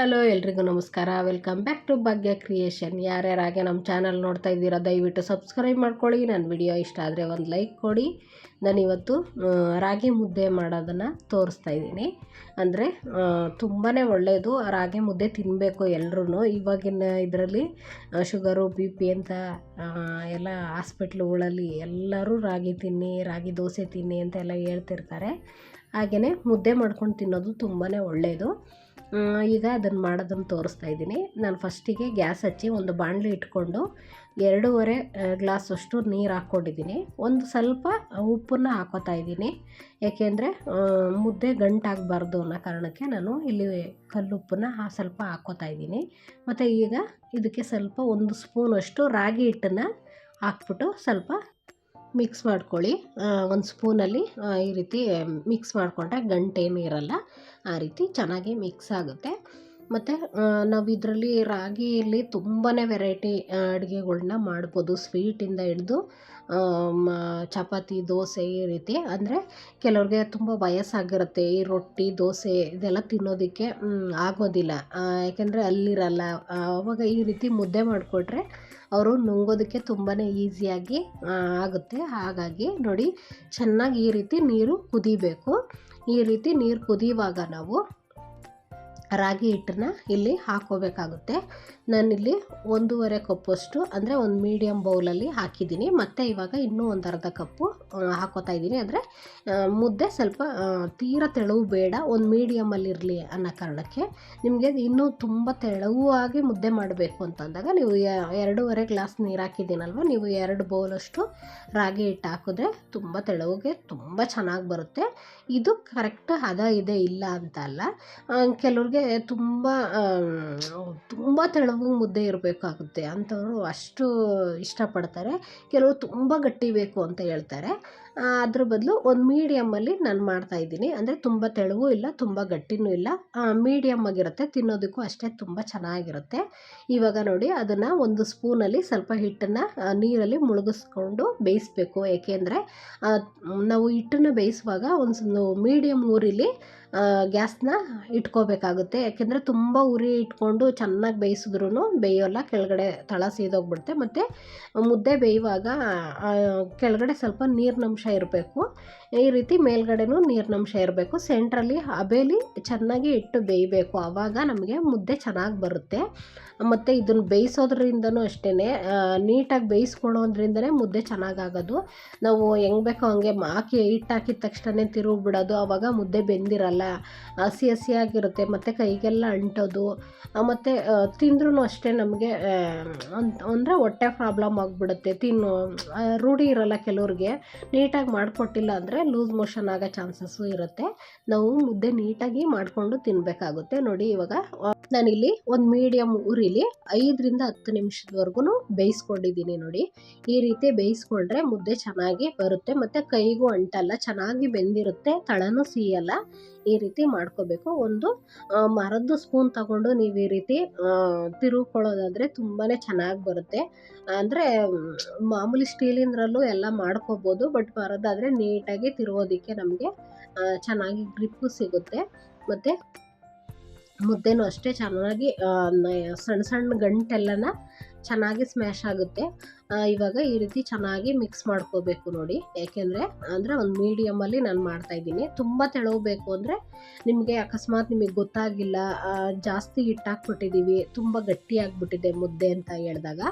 Hello ಎಲ್ರಿಗೂ ನಮಸ್ಕಾರ. Welcome back to Bhagya creation. ಯಾರ್ಯಾರಾಗೆ ನಮ್ಮ ಚಾನಲ್ ನೋಡ್ತಾ ಇದ್ದೀರಾ ದಯವಿಟ್ಟು ಸಬ್ಸ್ಕ್ರೈಬ್ ಮಾಡ್ಕೊಳ್ಳಿ. ನನ್ನ ವಿಡಿಯೋ ಇಷ್ಟ ಆದರೆ ಒಂದು ಲೈಕ್ ಕೊಡಿ. ನಾನಿವತ್ತು ರಾಗಿ ಮುದ್ದೆ ಮಾಡೋದನ್ನು ತೋರಿಸ್ತಾ ಇದ್ದೀನಿ. ಅಂದರೆ ತುಂಬಾ ಒಳ್ಳೆಯದು, ರಾಗಿ ಮುದ್ದೆ ತಿನ್ನಬೇಕು ಎಲ್ಲರೂ. ಇವಾಗಿನ ಇದರಲ್ಲಿ ಶುಗರು ಬಿ ಪಿ ಅಂತ ಎಲ್ಲ ಹಾಸ್ಪಿಟ್ಲುಗಳಲ್ಲಿ ಎಲ್ಲರೂ ರಾಗಿ ತಿನ್ನಿ, ರಾಗಿ ದೋಸೆ ತಿನ್ನಿ ಅಂತೆಲ್ಲ ಹೇಳ್ತಿರ್ತಾರೆ. ಹಾಗೆಯೇ ಮುದ್ದೆ ಮಾಡ್ಕೊಂಡು ತಿನ್ನೋದು ತುಂಬಾ ಒಳ್ಳೆಯದು. ಈಗ ಅದನ್ನು ಮಾಡೋದನ್ನು ತೋರಿಸ್ತಾ ಇದ್ದೀನಿ. ನಾನು ಫಸ್ಟಿಗೆ ಗ್ಯಾಸ್ ಹಚ್ಚಿ ಒಂದು ಬಾಣಲಿ ಇಟ್ಕೊಂಡು 2.5 ಗ್ಲಾಸಷ್ಟು ನೀರು ಹಾಕ್ಕೊಂಡಿದ್ದೀನಿ. ಒಂದು ಸ್ವಲ್ಪ ಉಪ್ಪನ್ನು ಹಾಕೋತಾ ಇದ್ದೀನಿ, ಏಕೆಂದರೆ ಮುದ್ದೆ ಗಂಟಾಗಬಾರ್ದು ಅನ್ನೋ ಕಾರಣಕ್ಕೆ ನಾನು ಇಲ್ಲಿ ಕಲ್ಲುಪ್ಪನ್ನು ಸ್ವಲ್ಪ ಹಾಕ್ಕೋತಾ ಇದ್ದೀನಿ. ಮತ್ತು ಈಗ ಇದಕ್ಕೆ ಸ್ವಲ್ಪ 1 ಸ್ಪೂನಷ್ಟು ರಾಗಿ ಹಿಟ್ಟನ್ನು ಹಾಕ್ಬಿಟ್ಟು ಸ್ವಲ್ಪ ಮಿಕ್ಸ್ ಮಾಡ್ಕೊಳ್ಳಿ. 1 ಸ್ಪೂನಲ್ಲಿ ಈ ರೀತಿ ಮಿಕ್ಸ್ ಮಾಡಿಕೊಂಡ್ರೆ ಗಂಟೇನೂ ಇರಲ್ಲ, ಆ ರೀತಿ ಚೆನ್ನಾಗಿ ಮಿಕ್ಸ್ ಆಗುತ್ತೆ. ಮತ್ತು ನಾವು ಇದರಲ್ಲಿ ರಾಗಿಯಲ್ಲಿ ತುಂಬಾ ವೆರೈಟಿ ಅಡುಗೆಗಳ್ನ ಮಾಡ್ಬೋದು. ಸ್ವೀಟಿಂದ ಹಿಡಿದು ಚಪಾತಿ, ದೋಸೆ ಈ ರೀತಿ. ಅಂದರೆ ಕೆಲವ್ರಿಗೆ ತುಂಬ ವಯಸ್ಸಾಗಿರುತ್ತೆ, ಈ ರೊಟ್ಟಿ ದೋಸೆ ಇದೆಲ್ಲ ತಿನ್ನೋದಕ್ಕೆ ಆಗೋದಿಲ್ಲ, ಯಾಕೆಂದರೆ ಅಲ್ಲಿರಲ್ಲ. ಆವಾಗ ಈ ರೀತಿ ಮುದ್ದೆ ಮಾಡಿಕೊಟ್ರೆ ಅವರು ನುಂಗೋದಕ್ಕೆ ತುಂಬಾ ಈಸಿಯಾಗಿ ಆಗುತ್ತೆ. ಹಾಗಾಗಿ ನೋಡಿ, ಚೆನ್ನಾಗಿ ಈ ರೀತಿ ನೀರು ಕುದಿಬೇಕು. ಈ ರೀತಿ ನೀರು ಕುದಿಯುವಾಗ ನಾವು ರಾಗಿ ಹಿಟ್ಟನ್ನ ಇಲ್ಲಿ ಹಾಕ್ಕೋಬೇಕಾಗುತ್ತೆ. ನಾನಿಲ್ಲಿ 1.5 ಕಪ್ಪಷ್ಟು, ಅಂದರೆ ಒಂದು ಮೀಡಿಯಮ್ ಬೌಲಲ್ಲಿ ಹಾಕಿದ್ದೀನಿ. ಮತ್ತು ಇವಾಗ ಇನ್ನೂ ಒಂದು ಅರ್ಧ ಕಪ್ಪು ಹಾಕ್ಕೋತಾ ಇದ್ದೀನಿ. ಅಂದರೆ ಮುದ್ದೆ ಸ್ವಲ್ಪ ತೀರ ತೆಳುವು ಬೇಡ, ಒಂದು ಮೀಡಿಯಮಲ್ಲಿರಲಿ ಅನ್ನೋ ಕಾರಣಕ್ಕೆ. ನಿಮಗೆ ಇನ್ನೂ ತುಂಬ ತೆಳುವಾಗಿ ಮುದ್ದೆ ಮಾಡಬೇಕು ಅಂತಂದಾಗ ನೀವು 2.5 ಗ್ಲಾಸ್ ನೀರು ಹಾಕಿದ್ದೀನಲ್ವ, ನೀವು 2 ಬೌಲಷ್ಟು ರಾಗಿ ಹಿಟ್ಟು ಹಾಕಿದ್ರೆ ತುಂಬ ತೆಳುವಿಗೆ ತುಂಬ ಚೆನ್ನಾಗಿ ಬರುತ್ತೆ. ಇದು ಕರೆಕ್ಟ್ ಹದ ಇದೆ ಇಲ್ಲ ಅಂತ ಅಲ್ಲ. ಕೆಲವ್ರಿಗೆ ತುಂಬ ತೆಳುವು ಮುದ್ದೆ ಇರಬೇಕಾಗುತ್ತೆ, ಅಂಥವರು ಅಷ್ಟು ಇಷ್ಟಪಡ್ತಾರೆ. ಕೆಲವರು ತುಂಬ ಗಟ್ಟಿ ಬೇಕು ಅಂತ ಹೇಳ್ತಾರೆ. ಅದ್ರ ಬದಲು ಒಂದು ಮೀಡಿಯಮ್ಮಲ್ಲಿ ನಾನು ಮಾಡ್ತಾಯಿದ್ದೀನಿ. ಅಂದರೆ ತುಂಬ ತೆಳುವೂ ಇಲ್ಲ, ತುಂಬ ಗಟ್ಟಿನೂ ಇಲ್ಲ, ಮೀಡಿಯಮ್ ಆಗಿರುತ್ತೆ. ತಿನ್ನೋದಕ್ಕೂ ಅಷ್ಟೇ ತುಂಬ ಚೆನ್ನಾಗಿರುತ್ತೆ. ಇವಾಗ ನೋಡಿ, ಅದನ್ನು 1 ಸ್ಪೂನಲ್ಲಿ ಸ್ವಲ್ಪ ಹಿಟ್ಟನ್ನು ನೀರಲ್ಲಿ ಮುಳುಗಿಸ್ಕೊಂಡು ಬೇಯಿಸಬೇಕು. ಏಕೆಂದರೆ ನಾವು ಹಿಟ್ಟನ್ನು ಬೇಯಿಸುವಾಗ ಒಂದು ಮೀಡಿಯಮ್ ಉರಿಲಿ ಗ್ಯಾಸ್ನ ಇಟ್ಕೋಬೇಕಾಗುತ್ತೆ. ಯಾಕೆಂದರೆ ತುಂಬ ಉರಿ ಇಟ್ಕೊಂಡು ಚೆನ್ನಾಗಿ ಬೇಯಿಸಿದ್ರೂ ಬೇಯೋಲ್ಲ, ಕೆಳಗಡೆ ತಳ ಸೀದೋಗ್ಬಿಡುತ್ತೆ. ಮತ್ತು ಮುದ್ದೆ ಬೇಯುವಾಗ ಕೆಳಗಡೆ ಸ್ವಲ್ಪ ನೀರಿನಂಶ ಇರಬೇಕು, ಈ ರೀತಿ ಮೇಲ್ಗಡೆನೂ ನೀರಿನಂಶ ಇರಬೇಕು. ಸೆಂಟ್ರಲ್ಲಿ ಹಬೇಲಿ ಚೆನ್ನಾಗಿ ಇಟ್ಟು ಬೇಯಬೇಕು, ಆವಾಗ ನಮಗೆ ಮುದ್ದೆ ಚೆನ್ನಾಗಿ ಬರುತ್ತೆ. ಮತ್ತು ಇದನ್ನು ಬೇಯಿಸೋದ್ರಿಂದನೂ ಅಷ್ಟೇ, ನೀಟಾಗಿ ಬೇಯಿಸ್ಕೊಳ್ಳೋದ್ರಿಂದನೇ ಮುದ್ದೆ ಚೆನ್ನಾಗಾಗೋದು. ನಾವು ಹೆಂಗೆ ಬೇಕೋ ಹಂಗೆ ಹಿಟ್ಟು ಹಾಕಿದ ತಕ್ಷಣ ತಿರುಗಿ ಬಿಡೋದು, ಆವಾಗ ಮುದ್ದೆ ಬೆಂದಿರಲ್ಲ, ಹಸಿ ಹಸಿಯಾಗಿರುತ್ತೆ. ಮತ್ತು ಕೈಗೆಲ್ಲ ಅಂಟೋದು, ಮತ್ತು ತಿಂದ್ರೂ ಅಷ್ಟೇ ನಮಗೆ ಅಂದರೆ ಹೊಟ್ಟೆ ಪ್ರಾಬ್ಲಮ್ ಆಗಿಬಿಡುತ್ತೆ. ರೂಢಿ ಇರಲ್ಲ ಕೆಲವ್ರಿಗೆ, ನೀಟಾಗಿ ಮಾಡಿಕೊಟ್ಟಿಲ್ಲ ಅಂದರೆ ಲೂಸ್ ಮೋಷನ್ ಆಗೋ ಚಾನ್ಸಸ್ಸು ಇರುತ್ತೆ. ನಾವು ಮುದ್ದೆ ನೀಟಾಗಿ ಮಾಡಿಕೊಂಡು ತಿನ್ನಬೇಕಾಗುತ್ತೆ. ನೋಡಿ, ಇವಾಗ ನಾನಿಲ್ಲಿ ಒಂದು ಮೀಡಿಯಮ್ ಉರಿಲಿ 5ರಿಂದ 10 ನಿಮಿಷದವರೆಗೂ ಬೇಯಿಸ್ಕೊಂಡಿದ್ದೀನಿ. ನೋಡಿ, ಈ ರೀತಿ ಬೇಯಿಸ್ಕೊಂಡ್ರೆ ಮುದ್ದೆ ಚೆನ್ನಾಗಿ ಬರುತ್ತೆ. ಮತ್ತು ಕೈಗೂ ಅಂಟಲ್ಲ, ಚೆನ್ನಾಗಿ ಬೆಂದಿರುತ್ತೆ, ತಳನೂ ಸೀಯಲ್ಲ. ಈ ರೀತಿ ಮಾಡ್ಕೋಬೇಕು. ಒಂದು ಮರದ ಸ್ಪೂನ್ ತಗೊಂಡು ನೀವು ಈ ರೀತಿ ತಿರುಗ್ಕೊಳ್ಳೋದಾದರೆ ತುಂಬಾ ಚೆನ್ನಾಗಿ ಬರುತ್ತೆ. ಅಂದರೆ ಮಾಮೂಲಿ ಸ್ಟೀಲಿಂದ್ರಲ್ಲೂ ಎಲ್ಲ ಮಾಡ್ಕೋಬೋದು, ಬಟ್ ಮರದಾದರೆ ನೀಟಾಗಿ ತಿರುಗೋದಕ್ಕೆ ನಮಗೆ ಚೆನ್ನಾಗಿ ಗ್ರಿಪ್ಪು ಸಿಗುತ್ತೆ. ಮತ್ತು ಮುದ್ದೆನೂ ಅಷ್ಟೇ ಚೆನ್ನಾಗಿ ಸಣ್ಣ ಸಣ್ಣ ಗಂಟೆಲ್ಲನ ಚೆನ್ನಾಗಿ ಸ್ಮ್ಯಾಶ್ ಆಗುತ್ತೆ. ಇವಾಗ ಈ ರೀತಿ ಚೆನ್ನಾಗಿ ಮಿಕ್ಸ್ ಮಾಡ್ಕೋಬೇಕು ನೋಡಿ. ಏಕೆಂದರೆ ಅಂದರೆ ಒಂದು ಮೀಡಿಯಮಲ್ಲಿ ನಾನು ಮಾಡ್ತಾಯಿದ್ದೀನಿ. ತುಂಬ ತೆಳು ಬೇಕು ಅಂದರೆ ನಿಮಗೆ ಅಕಸ್ಮಾತ್ ನಿಮಗೆ ಗೊತ್ತಾಗಿಲ್ಲ, ಜಾಸ್ತಿ ಹಿಟ್ಟು ಹಾಕ್ಬಿಟ್ಟಿದ್ದೀವಿ, ತುಂಬ ಗಟ್ಟಿಯಾಗಿಬಿಟ್ಟಿದೆ ಮುದ್ದೆ ಅಂತ ಹೇಳಿದಾಗ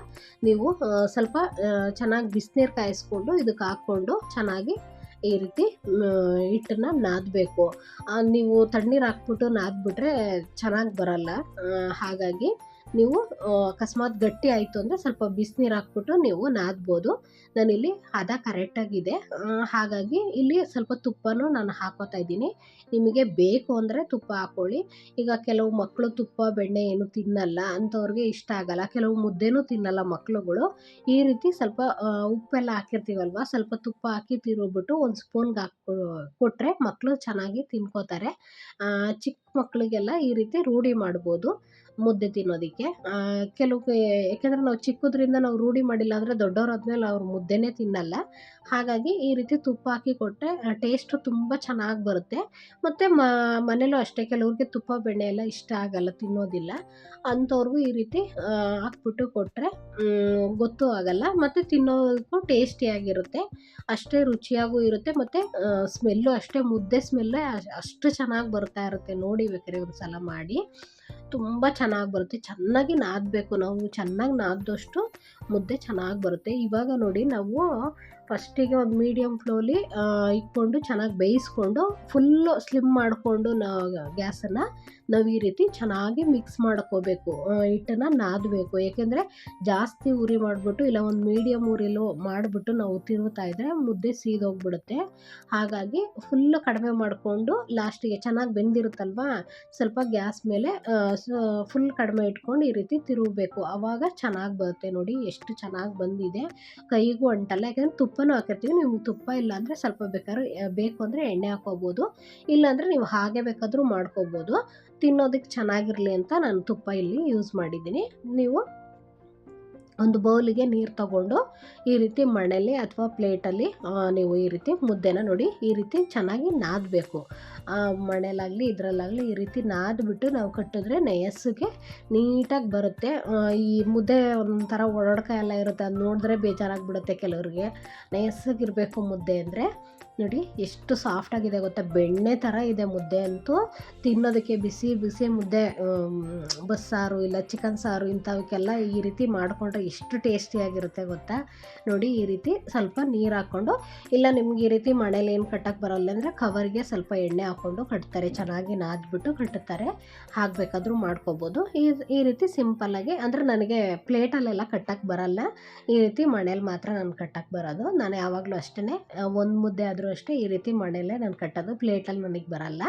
ನೀವು ಸ್ವಲ್ಪ ಚೆನ್ನಾಗಿ ಬಿಸಿನೀರು ಕಾಯಿಸ್ಕೊಂಡು ಇದಕ್ಕೆ ಹಾಕ್ಕೊಂಡು ಚೆನ್ನಾಗಿ ಈ ರೀತಿ ಹಿಟ್ಟನ್ನು ನಾದಬೇಕು. ನೀವು ತಣ್ಣೀರು ಹಾಕ್ಬಿಟ್ಟು ನಾದ್ಬಿಟ್ರೆ ಚೆನ್ನಾಗಿ ಬರಲ್ಲ. ಹಾಗಾಗಿ ನೀವು ಅಕಸ್ಮಾತ್ ಗಟ್ಟಿ ಆಯಿತು ಅಂದರೆ ಸ್ವಲ್ಪ ಬಿಸಿನೀರು ಹಾಕ್ಬಿಟ್ಟು ನೀವು ನಾದ್ಬೋದು. ನಾನಿಲ್ಲಿ ಹದ ಕರೆಕ್ಟಾಗಿದೆ, ಹಾಗಾಗಿ ಇಲ್ಲಿ ಸ್ವಲ್ಪ ತುಪ್ಪನೂ ನಾನು ಹಾಕ್ಕೋತಾ ಇದ್ದೀನಿ. ನಿಮಗೆ ಬೇಕು ಅಂದರೆ ತುಪ್ಪ ಹಾಕ್ಕೊಳ್ಳಿ. ಈಗ ಕೆಲವು ಮಕ್ಕಳು ತುಪ್ಪ ಬೆಣ್ಣೆ ಏನು ತಿನ್ನಲ್ಲ, ಅಂಥವ್ರಿಗೆ ಇಷ್ಟ ಆಗಲ್ಲ. ಕೆಲವು ಮುದ್ದೆನೂ ತಿನ್ನಲ್ಲ ಮಕ್ಕಳುಗಳು. ಈ ರೀತಿ ಸ್ವಲ್ಪ ಉಪ್ಪೆಲ್ಲ ಹಾಕಿರ್ತೀವಲ್ವ, ಸ್ವಲ್ಪ ತುಪ್ಪ ಹಾಕಿ ತಿರುಗ್ಬಿಟ್ಟು 1 ಸ್ಪೂನ್ಗೆ ಕೊಟ್ಟರೆ ಮಕ್ಕಳು ಚೆನ್ನಾಗಿ ತಿನ್ಕೋತಾರೆ. ಚಿಕ್ಕ ಮಕ್ಕಳಿಗೆಲ್ಲ ಈ ರೀತಿ ರೂಢಿ ಮಾಡ್ಬೋದು. ಮುದ್ದೆ ತಿನ್ನೋದಕ್ಕೆ. ಕೆಲವು ಏಕೆಂದರೆ ನಾವು ಚಿಕ್ಕದ್ರಿಂದ ನಾವು ರೂಢಿ ಮಾಡಿಲ್ಲ ಅಂದರೆ ದೊಡ್ಡವರಾದ್ಮೇಲೆ ಅವ್ರು ಮುದ್ದೆನೇ ತಿನ್ನಲ್ಲ. ಹಾಗಾಗಿ ಈ ರೀತಿ ತುಪ್ಪ ಹಾಕಿ ಕೊಟ್ಟರೆ ಟೇಸ್ಟು ತುಂಬ ಚೆನ್ನಾಗಿ ಬರುತ್ತೆ. ಮತ್ತು ಮನೇಲೂ ಅಷ್ಟೇ ಕೆಲವ್ರಿಗೆ ತುಪ್ಪ ಬೆಣ್ಣೆ ಎಲ್ಲ ಇಷ್ಟ ಆಗಲ್ಲ, ತಿನ್ನೋದಿಲ್ಲ. ಅಂಥವ್ರಿಗೂ ಈ ರೀತಿ ಹಾಕ್ಬಿಟ್ಟು ಕೊಟ್ಟರೆ ಗೊತ್ತೂ ಆಗಲ್ಲ ಮತ್ತು ತಿನ್ನೋದಕ್ಕೂ ಟೇಸ್ಟಿಯಾಗಿರುತ್ತೆ. ಅಷ್ಟೇ ರುಚಿಯಾಗೂ ಇರುತ್ತೆ ಮತ್ತು ಸ್ಮೆಲ್ಲು ಅಷ್ಟೇ, ಮುದ್ದೆ ಸ್ಮೆಲ್ಲೇ ಅಷ್ಟು ಚೆನ್ನಾಗಿ ಬರ್ತಾ ಇರುತ್ತೆ. ನೋಡಿ ಬೇಕಾದ್ರೆ ಒಂದು ಸಲ ಮಾಡಿ, ತುಂಬ ಚೆನ್ನಾಗಿ ಬರುತ್ತೆ. ಚೆನ್ನಾಗಿ ನಾದಬೇಕು, ನಾವು ಚೆನ್ನಾಗಿ ನಾದಿದಷ್ಟು ಮುದ್ದೆ ಚೆನ್ನಾಗಿ ಬರುತ್ತೆ. ಇವಾಗ ನೋಡಿ ನಾವು ಫಸ್ಟಿಗೆ ಒಂದು ಮೀಡಿಯಮ್ ಫ್ಲೇಮಲ್ಲಿ ಇಟ್ಕೊಂಡು ಚೆನ್ನಾಗಿ ಬೇಯಿಸ್ಕೊಂಡು ಫುಲ್ಲು ಸ್ಲಿಮ್ ಮಾಡಿಕೊಂಡು ಗ್ಯಾಸನ್ನು ನಾವು ಈ ರೀತಿ ಚೆನ್ನಾಗಿ ಮಿಕ್ಸ್ ಮಾಡ್ಕೋಬೇಕು. ಹಿಟ್ಟನ್ನು ನಾದಬೇಕು. ಏಕೆಂದರೆ ಜಾಸ್ತಿ ಉರಿ ಮಾಡಿಬಿಟ್ಟು ಇಲ್ಲ ಒಂದು ಮೀಡಿಯಮ್ ಉರಿಲೋ ಮಾಡಿಬಿಟ್ಟು ನಾವು ತಿರುವ್ತಾ ಇದ್ದರೆ ಮುದ್ದೆ ಸೀದೋಗ್ಬಿಡುತ್ತೆ. ಹಾಗಾಗಿ ಫುಲ್ಲು ಕಡಿಮೆ ಮಾಡಿಕೊಂಡು ಲಾಸ್ಟಿಗೆ ಚೆನ್ನಾಗಿ ಬೆಂದಿರುತ್ತಲ್ವ, ಸ್ವಲ್ಪ ಗ್ಯಾಸ್ ಮೇಲೆ ಫುಲ್ ಕಡಿಮೆ ಇಟ್ಕೊಂಡು ಈ ರೀತಿ ತಿರುಗಬೇಕು. ಆವಾಗ ಚೆನ್ನಾಗಿ ಬರುತ್ತೆ. ನೋಡಿ ಎಷ್ಟು ಚೆನ್ನಾಗಿ ಬಂದಿದೆ, ಕೈಗೂ ಅಂಟಲ್ಲ. ಯಾಕೆಂದರೆ ತುಪ್ಪನೂ ಹಾಕಿರ್ತೀವಿ. ನಿಮ್ಗೆ ತುಪ್ಪ ಇಲ್ಲ ಅಂದರೆ ಸ್ವಲ್ಪ ಬೇಕಾದ್ರೆ ಬೇಕು ಅಂದರೆ ಎಣ್ಣೆ ಹಾಕ್ಕೋಬೋದು, ಇಲ್ಲಾಂದರೆ ನೀವು ಹಾಗೆ ಬೇಕಾದರೂ ಮಾಡ್ಕೋಬೋದು. ತಿನ್ನೋದಕ್ಕೆ ಚೆನ್ನಾಗಿರಲಿ ಅಂತ ನಾನು ತುಪ್ಪ ಇಲ್ಲಿ ಯೂಸ್ ಮಾಡಿದ್ದೀನಿ. ನೀವು ಒಂದು ಬೌಲಿಗೆ ನೀರು ತಗೊಂಡು ಈ ರೀತಿ ಮಣೆಯಲ್ಲಿ ಅಥವಾ ಪ್ಲೇಟಲ್ಲಿ ನೀವು ಈ ರೀತಿ ಮುದ್ದೆನ ನೋಡಿ ಈ ರೀತಿ ಚೆನ್ನಾಗಿ ನಾದಬೇಕು. ಮಣೆಲಾಗಲಿ ಇದರಲ್ಲಾಗಲಿ ಈ ರೀತಿ ನಾದ್ಬಿಟ್ಟು ನಾವು ಕಟ್ಟಿದ್ರೆ ನಯಸ್ಸಿಗೆ ನೀಟಾಗಿ ಬರುತ್ತೆ. ಈ ಮುದ್ದೆ ಒಂಥರ ಒಡಕ ಎಲ್ಲ ಇರುತ್ತೆ, ಅದು ನೋಡಿದ್ರೆ ಬೇಜಾರಾಗಿಬಿಡುತ್ತೆ ಕೆಲವ್ರಿಗೆ. ನಯಸ್ಸಾಗಿರಬೇಕು ಮುದ್ದೆ ಅಂದರೆ. ನೋಡಿ ಎಷ್ಟು ಸಾಫ್ಟಾಗಿದೆ ಗೊತ್ತಾ, ಬೆಣ್ಣೆ ಥರ ಇದೆ ಮುದ್ದೆ ಅಂತೂ. ತಿನ್ನೋದಕ್ಕೆ ಬಿಸಿ ಬಿಸಿ ಮುದ್ದೆ, ಬಸ್ಸಾರು ಇಲ್ಲ ಚಿಕನ್ ಸಾರು ಇಂಥವಕ್ಕೆಲ್ಲ ಈ ರೀತಿ ಮಾಡಿಕೊಂಡ್ರೆ ಎಷ್ಟು ಟೇಸ್ಟಿಯಾಗಿರುತ್ತೆ ಗೊತ್ತಾ. ನೋಡಿ ಈ ರೀತಿ ಸ್ವಲ್ಪ ನೀರು ಹಾಕ್ಕೊಂಡು, ಇಲ್ಲ ನಿಮ್ಗೆ ಈ ರೀತಿ ಮಣೇಲಿ ಏನು ಕಟ್ಟಕ್ಕೆ ಬರಲ್ಲ ಅಂದರೆ ಕವರ್ಗೆ ಸ್ವಲ್ಪ ಎಣ್ಣೆ ಹಾಕ್ಕೊಂಡು ಕಟ್ತಾರೆ, ಚೆನ್ನಾಗಿ ನಾದ್ಬಿಟ್ಟು ಕಟ್ಟುತ್ತಾರೆ. ಹಾಕಬೇಕಾದ್ರೂ ಮಾಡ್ಕೋಬೋದು. ಈ ರೀತಿ ಸಿಂಪಲ್ಲಾಗಿ, ಅಂದರೆ ನನಗೆ ಪ್ಲೇಟಲ್ಲೆಲ್ಲ ಕಟ್ಟಕ್ಕೆ ಬರಲ್ಲ, ಈ ರೀತಿ ಮಣೇಲಿ ಮಾತ್ರ ನಾನು ಕಟ್ಟಕ್ಕೆ ಬರೋದು. ನಾನು ಯಾವಾಗಲೂ ಅಷ್ಟೇ, ಒಂದು ಮುದ್ದೆ ಆದರೂ ಅಷ್ಟೇ ಈ ರೀತಿ ಮಣೇಲೇ ನಾನು ಕಟ್ಟೋದು, ಪ್ಲೇಟಲ್ಲಿ ನನಗೆ ಬರಲ್ಲ.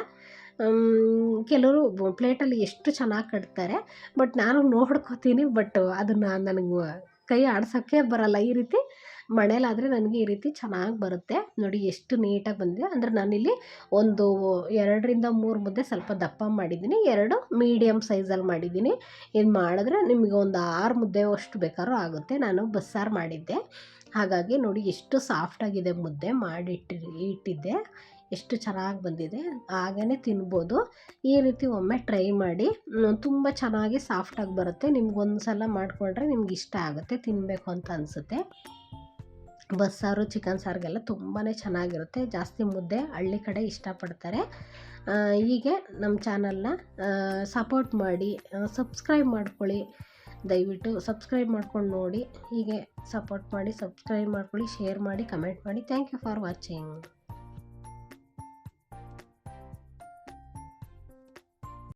ಕೆಲವರು ಪ್ಲೇಟಲ್ಲಿ ಎಷ್ಟು ಚೆನ್ನಾಗಿ ಕಟ್ತಾರೆ, ಬಟ್ ನಾನು ನೋಡ್ಕೋತೀನಿ, ಬಟ್ ಅದನ್ನು ನನಗೆ ಕೈ ಆಡ್ಸೋಕ್ಕೆ ಬರಲ್ಲ. ಈ ರೀತಿ ಮಣೇಲಾದರೆ ನನಗೆ ಈ ರೀತಿ ಚೆನ್ನಾಗಿ ಬರುತ್ತೆ. ನೋಡಿ ಎಷ್ಟು ನೀಟಾಗಿ ಬಂದಿದೆ. ಅಂದರೆ ನಾನಿಲ್ಲಿ ಒಂದು 2ರಿಂದ 3 ಮುದ್ದೆ ಸ್ವಲ್ಪ ದಪ್ಪ ಮಾಡಿದ್ದೀನಿ, 2 ಮೀಡಿಯಮ್ ಸೈಜಲ್ಲಿ ಮಾಡಿದ್ದೀನಿ. ಇದು ಮಾಡಿದ್ರೆ ನಿಮಗೆ ಒಂದು 6 ಮುದ್ದೆ ಅಷ್ಟು ಬೇಕಾದ್ರೂ ಆಗುತ್ತೆ. ನಾನು ಬಸ್ಸಾರು ಮಾಡಿದ್ದೆ, ಹಾಗಾಗಿ ನೋಡಿ ಎಷ್ಟು ಸಾಫ್ಟಾಗಿದೆ ಮುದ್ದೆ ಇಟ್ಟಿದ್ದೆ, ಎಷ್ಟು ಚೆನ್ನಾಗಿ ಬಂದಿದೆ. ಹಾಗೇ ತಿನ್ಬೋದು. ಈ ರೀತಿ ಒಮ್ಮೆ ಟ್ರೈ ಮಾಡಿ, ತುಂಬ ಚೆನ್ನಾಗಿ ಸಾಫ್ಟಾಗಿ ಬರುತ್ತೆ. ನಿಮ್ಗೊಂದು ಸಲ ಮಾಡಿಕೊಂಡ್ರೆ ನಿಮ್ಗೆ ಇಷ್ಟ ಆಗುತ್ತೆ, ತಿನ್ನಬೇಕು ಅಂತ ಅನಿಸುತ್ತೆ. ಬಸ್ಸಾರು ಚಿಕನ್ ಸಾರಿಗೆಲ್ಲ ತುಂಬಾ ಚೆನ್ನಾಗಿರುತ್ತೆ. ಜಾಸ್ತಿ ಮುದ್ದೆ ಹಳ್ಳಿ ಕಡೆ ಇಷ್ಟಪಡ್ತಾರೆ. ಹೀಗೆ ನಮ್ಮ ಚಾನಲ್ನ ಸಪೋರ್ಟ್ ಮಾಡಿ, ಸಬ್ಸ್ಕ್ರೈಬ್ ಮಾಡ್ಕೊಳ್ಳಿ. ದಯವಿಟ್ಟು ಸಬ್ಸ್ಕ್ರೈಬ್ ಮಾಡ್ಕೊಂಡು ನೋಡಿ. ಹೀಗೆ ಸಪೋರ್ಟ್ ಮಾಡಿ, ಸಬ್ಸ್ಕ್ರೈಬ್ ಮಾಡ್ಕೊಳ್ಳಿ, ಶೇರ್ ಮಾಡಿ, ಕಮೆಂಟ್ ಮಾಡಿ. Thank you for watching.